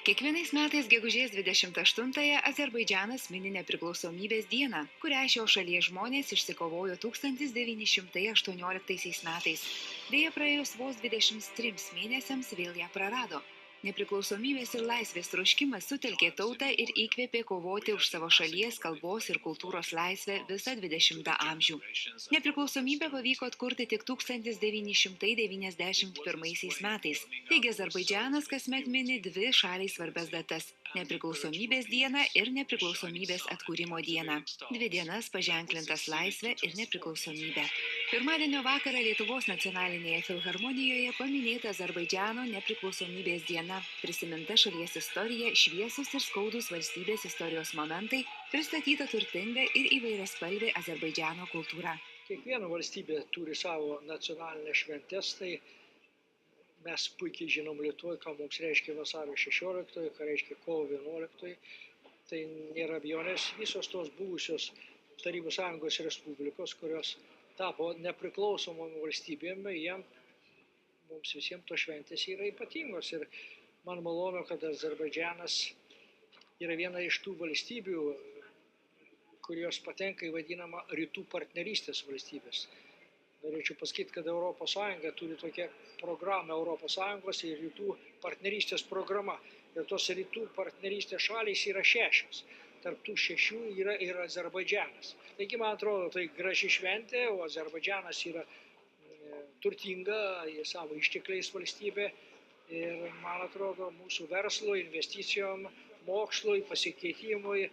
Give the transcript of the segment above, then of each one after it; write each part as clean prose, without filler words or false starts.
Kiekvienais metais gegužės 28-ąją Azerbaidžanas mini nepriklausomybės dieną, kurią šios šalies žmonės išsikovojo 1918 metais. Deja, praėjus vos 23 mėnesiams vėl ją prarado. Nepriklausomybės ir laisvės troškimas sutelkė tautą ir įkvėpė kovoti už savo šalies kalbos ir kultūros laisvę visą 20 amžių. Nepriklausomybę pavyko atkurti tik 1991 metais. Taigi Azerbaidžanas kasmet mini dvi šaliai svarbias datas – nepriklausomybės dieną ir nepriklausomybės atkūrimo dieną. Dvi dienas paženklintas laisvė ir nepriklausomybė. Pirmadienio vakarą Lietuvos nacionalinėje filharmonijoje paminėta Azerbaidžano nepriklausomybės diena, prisiminta šalies istorija, šviesus ir skaudus valstybės istorijos momentai, pristatyta turtinga ir įvairiaspalvė Azerbaidžano kultūra. Kiekviena valstybė turi savo nacionalinės šventes, tai mes puikiai žinom Lietuvoje, ką mums reiškia vasario 16, ką reiškia kovo 11. Tai nėra abejonės, visos tos buvusios Tarybų Sąjungos respublikos, kurios tapo nepriklausomom valstybėm, mums visiems tos šventės yra ypatingos. Ir man malonu, kad Azerbaidžanas yra viena iš tų valstybių, kurios patenka į vadinamą rytų partnerystės valstybės. Norėčiau pasakyti, kad Europos Sąjunga turi tokią programą Europos Sąjungos ir rytų partnerystės programa. Ir tos rytų partnerystės šalys yra 6. Tarp tų 6 yra ir Azerbaidžanas. Taigi, man atrodo, tai graži šventė, o Azerbaidžanas yra turtinga savo ištekliais valstybė. Ir, man atrodo, mūsų verslo, investicijom, mokslui, pasikeitimui,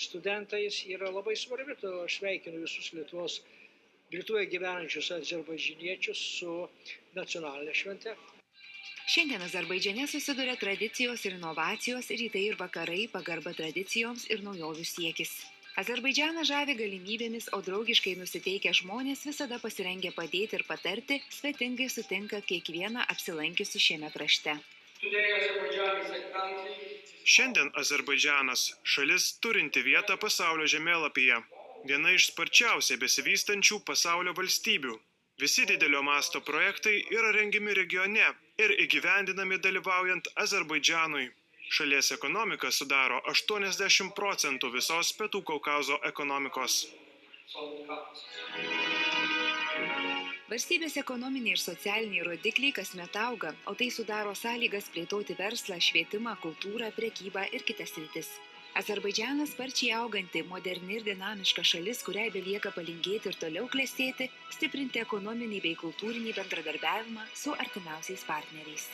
studentais yra labai svarbi. Todėl aš sveikinu visus Lietuvoje gyvenančius azerbaidžiniečius su nacionalinė švente. Šiandien Azerbaidžane susiduria tradicijos ir inovacijos, rytai ir vakarai, pagarba tradicijoms ir naujovių siekis. Azerbaidžaną žavi galimybėmis, o draugiškai nusiteikę žmonės visada pasirengę padėti ir patarti, svetingai sutinka kiekvieną apsilankiusi šiame krašte. Šiandien Azerbaidžanas – šalis turinti vietą pasaulio žemėlapyje. Viena iš sparčiausiai besivystančių pasaulio valstybių. Visi didelio masto projektai yra rengiami regione ir įgyvendinami dalyvaujant Azerbaidžanui. Šalies ekonomika sudaro 80% visos Pietų Kaukazo ekonomikos. Valstybės ekonominiai ir socialiniai rodikliai kasmet auga, o tai sudaro sąlygas plėtoti verslą, švietimą, kultūrą, prekybą ir kitas sritis. Azerbaidžanas sparčiai auganti, moderni ir dinamiška šalis, kuriai belieka palinkėti ir toliau klestėti, stiprinti ekonominį bei kultūrinį bendradarbiavimą su artimiausiais partneriais.